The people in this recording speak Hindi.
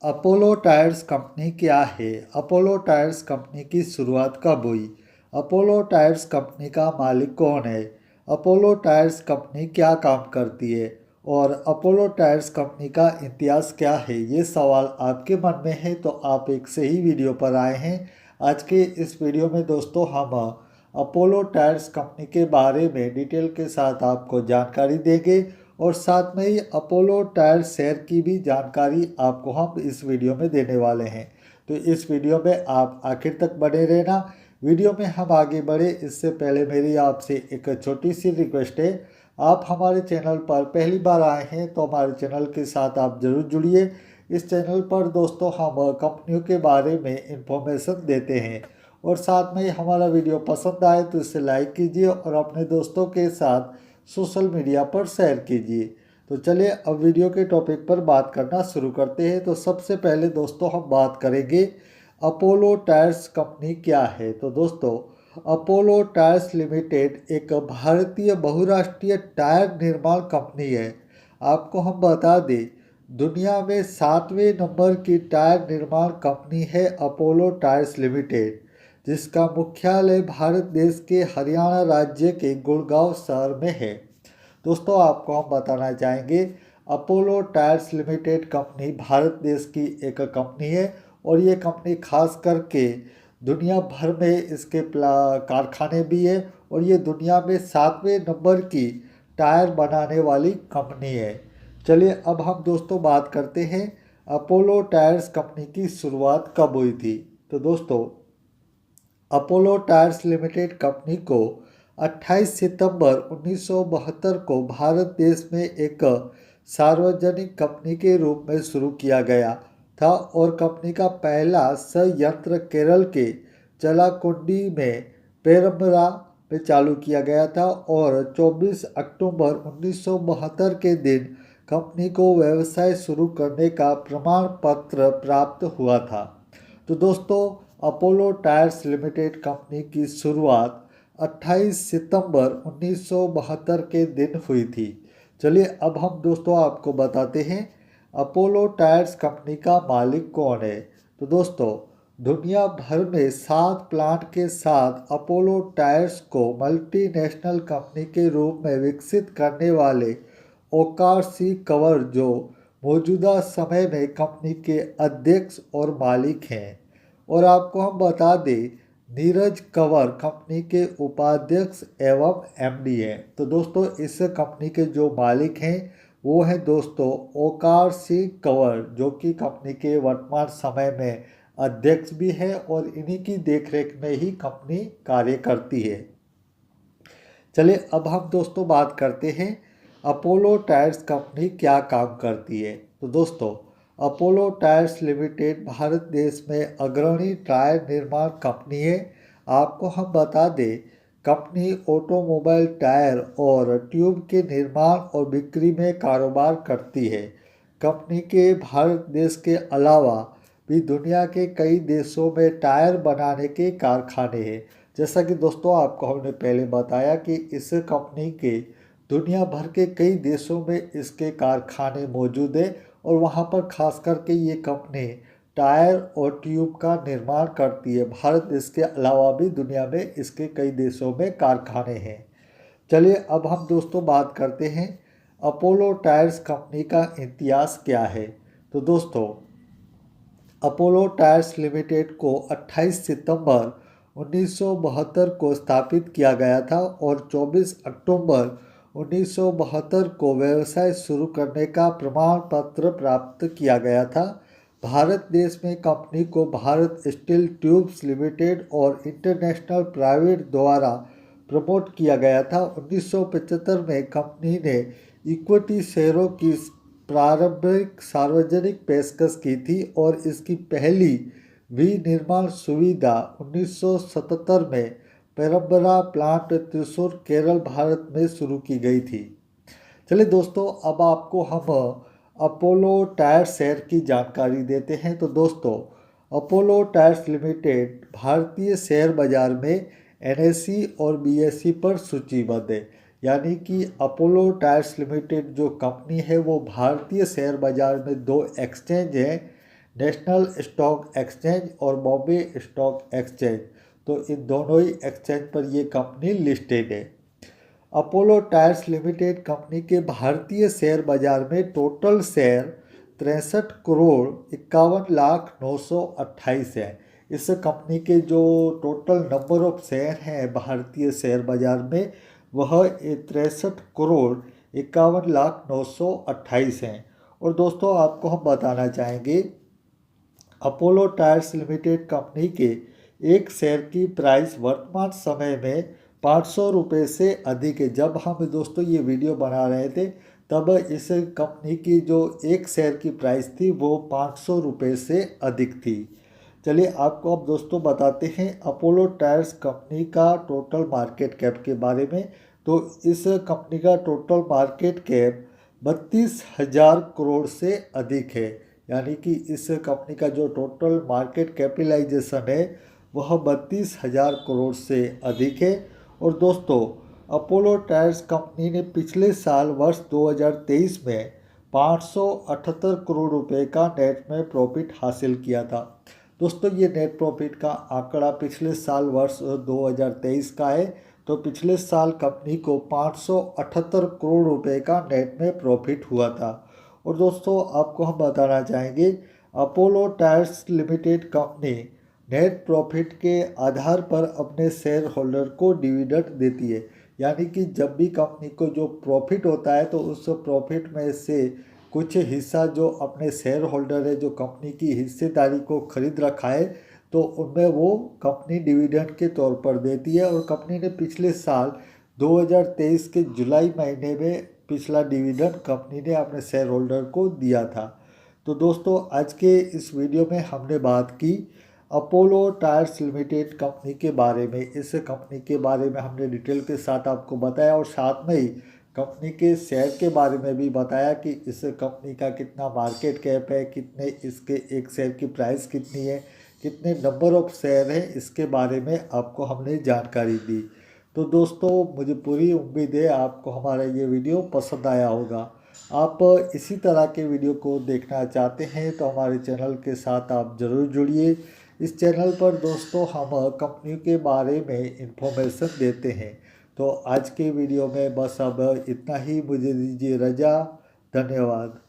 अपोलो टायर्स कंपनी क्या है? अपोलो टायर्स कंपनी की शुरुआत कब हुई? अपोलो टायर्स कंपनी का मालिक कौन है? अपोलो टायर्स कंपनी क्या काम करती है? और अपोलो टायर्स कंपनी का इतिहास क्या है? ये सवाल आपके मन में है तो आप एक सही वीडियो पर आए हैं। आज के इस वीडियो में दोस्तों हम अपोलो टायर्स कंपनी के बारे में डिटेल के साथ आपको जानकारी देंगे और साथ में ही अपोलो टायर शेयर की भी जानकारी आपको हम इस वीडियो में देने वाले हैं। तो इस वीडियो में आप आखिर तक बने रहना। वीडियो में हम आगे बढ़े इससे पहले मेरी आपसे एक छोटी सी रिक्वेस्ट है। आप हमारे चैनल पर पहली बार आए हैं तो हमारे चैनल के साथ आप ज़रूर जुड़िए। इस चैनल पर दोस्तों हम कंपनियों के बारे में इंफॉर्मेशन देते हैं और साथ में हमारा वीडियो पसंद आए तो इसे लाइक कीजिए और अपने दोस्तों के साथ सोशल मीडिया पर शेयर कीजिए। तो चलिए अब वीडियो के टॉपिक पर बात करना शुरू करते हैं। तो सबसे पहले दोस्तों हम बात करेंगे अपोलो टायर्स कंपनी क्या है। तो दोस्तों अपोलो टायर्स लिमिटेड एक भारतीय बहुराष्ट्रीय टायर निर्माण कंपनी है। आपको हम बता दें दुनिया में 7वें नंबर की टायर निर्माण कंपनी है अपोलो टायर्स लिमिटेड, जिसका मुख्यालय भारत देश के हरियाणा राज्य के गुड़गांव शहर में है। दोस्तों आपको हम बताना चाहेंगे Apollo tyres limited company Bharat देश की एक कंपनी है और ये कंपनी खास करके दुनिया भर में इसके कारखाने भी है और ये दुनिया में 7वें नंबर की टायर बनाने वाली कंपनी है। चलिए अब हम दोस्तों बात करते हैं अपोलो टायर्स कंपनी की शुरुआत कब हुई थी। तो दोस्तों अपोलो टायर्स लिमिटेड कंपनी को 28 सितंबर 1972 को भारत देश में एक सार्वजनिक कंपनी के रूप में शुरू किया गया था और कंपनी का पहला संयंत्र केरल के चलाकुंडी में पेरम्बरा में चालू किया गया था और 24 अक्टूबर 1972 के दिन कंपनी को व्यवसाय शुरू करने का प्रमाण पत्र प्राप्त हुआ था। तो दोस्तों अपोलो टायर्स लिमिटेड कंपनी की शुरुआत 28 सितंबर 1972 के दिन हुई थी। चलिए अब हम दोस्तों आपको बताते हैं अपोलो टायर्स कंपनी का मालिक कौन है। तो दोस्तों दुनिया भर में 7 प्लांट के साथ अपोलो टायर्स को मल्टीनेशनल कंपनी के रूप में विकसित करने वाले ओकार सी कंवर जो मौजूदा समय में कंपनी के अध्यक्ष और मालिक हैं। और आपको हम बता दें नीरज कंवर कंपनी के उपाध्यक्ष एवं एमडी हैं। तो दोस्तों इस कंपनी के जो मालिक हैं वो हैं दोस्तों ओकार सिंह कंवर, जो कि कंपनी के वर्तमान समय में अध्यक्ष भी है और इन्हीं की देखरेख में ही कंपनी कार्य करती है। चलिए अब हम दोस्तों बात करते हैं अपोलो टायर्स कंपनी क्या काम करती है। तो दोस्तों अपोलो टायर्स लिमिटेड भारत देश में अग्रणी टायर निर्माण कंपनी है। आपको हम बता दें कंपनी ऑटोमोबाइल टायर और ट्यूब के निर्माण और बिक्री में कारोबार करती है। कंपनी के भारत देश के अलावा भी दुनिया के कई देशों में टायर बनाने के कारखाने हैं। जैसा कि दोस्तों आपको हमने पहले बताया कि इस कंपनी के दुनिया भर के कई देशों में इसके कारखाने मौजूद हैं और वहाँ पर खास करके ये कंपनी टायर और ट्यूब का निर्माण करती है। भारत देश के अलावा भी दुनिया में इसके कई देशों में कारखाने हैं। चलिए अब हम दोस्तों बात करते हैं अपोलो टायर्स कंपनी का इतिहास क्या है। तो दोस्तों अपोलो टायर्स लिमिटेड को 28 सितंबर 1972 को स्थापित किया गया था और 24 अक्टूबर 1972 को व्यवसाय शुरू करने का प्रमाण पत्र प्राप्त किया गया था। भारत देश में कंपनी को भारत स्टील ट्यूब्स लिमिटेड और इंटरनेशनल प्राइवेट द्वारा प्रमोट किया गया था। 1975 में कंपनी ने इक्विटी शेयरों की प्रारंभिक सार्वजनिक पेशकश की थी और इसकी पहली विनिर्माण सुविधा 1977 में पेरम्बरा प्लांट त्रिशूर केरल भारत में शुरू की गई थी। चलिए दोस्तों अब आपको हम अपोलो टायर शेयर की जानकारी देते हैं। तो दोस्तों अपोलो टायर्स लिमिटेड भारतीय शेयर बाजार में एनएसई और बीएसई पर सूचीबद्ध है। यानी कि अपोलो टायर्स लिमिटेड जो कंपनी है वो भारतीय शेयर बाजार में 2 एक्सचेंज हैं, नेशनल स्टॉक एक्सचेंज और बॉम्बे स्टॉक एक्सचेंज। तो इन दोनों ही एक्सचेंज पर ये कंपनी लिस्टेड है। अपोलो टायर्स लिमिटेड कंपनी के भारतीय शेयर बाजार में टोटल शेयर 63,51,09,28 है। इस कंपनी के जो टोटल नंबर ऑफ शेयर हैं भारतीय शेयर बाजार में वह 63,51,09,28 हैं। और दोस्तों आपको हम बताना चाहेंगे अपोलो टायर्स लिमिटेड कंपनी के एक शेयर की प्राइस वर्तमान समय में 500 रुपये से अधिक है। जब हम दोस्तों ये वीडियो बना रहे थे तब इस कंपनी की जो एक शेयर की प्राइस थी वो 500 रुपये से अधिक थी। चलिए आपको अब दोस्तों बताते हैं अपोलो टायर्स कंपनी का टोटल मार्केट कैप के बारे में। तो इस कंपनी का टोटल मार्केट कैप 32,000 करोड़ से अधिक है। यानी कि इस कंपनी का जो टोटल मार्केट कैपिटलाइजेशन है वह 32,000 करोड़ से अधिक है। और दोस्तों अपोलो टायर्स कंपनी ने पिछले साल वर्ष 2023 में 578 करोड़ रुपए का नेट में प्रॉफिट हासिल किया था। दोस्तों ये नेट प्रॉफिट का आंकड़ा पिछले साल वर्ष 2023 का है। तो पिछले साल कंपनी को 578 करोड़ रुपए का नेट में प्रॉफिट हुआ था। और दोस्तों आपको हम बताना चाहेंगे Apollo tyres limited company net profit के आधार पर अपने शेयर होल्डर को डिविडेंड देती है। यानी कि जब भी कंपनी को जो प्रॉफिट होता है तो उस प्रॉफिट में से कुछ हिस्सा जो अपने शेयर होल्डर है जो कंपनी की हिस्सेदारी को खरीद रखा है तो उनमें वो कंपनी डिविडेंड के तौर पर देती है। और कंपनी ने पिछले साल 2023 के जुलाई महीने में पिछला डिविडेंड कंपनी ने अपने शेयर होल्डर को दिया था। तो दोस्तों आज के इस वीडियो में हमने बात की अपोलो टायर्स लिमिटेड कंपनी के बारे में। इस कंपनी के बारे में हमने डिटेल के साथ आपको बताया और साथ में ही कंपनी के शेयर के बारे में भी बताया कि इस कंपनी का कितना मार्केट कैप है, कितने इसके एक शेयर की प्राइस कितनी है, कितने नंबर ऑफ शेयर है, इसके बारे में आपको हमने जानकारी दी। तो दोस्तों मुझे पूरी उम्मीद है आपको हमारा ये वीडियो पसंद आया होगा। आप इसी तरह के वीडियो को देखना चाहते हैं तो हमारे चैनल के साथ आप ज़रूर जुड़िए। इस चैनल पर दोस्तों हम कंपनियों के बारे में इंफॉर्मेशन देते हैं। तो आज के वीडियो में बस अब इतना ही, मुझे दीजिए रजा। धन्यवाद।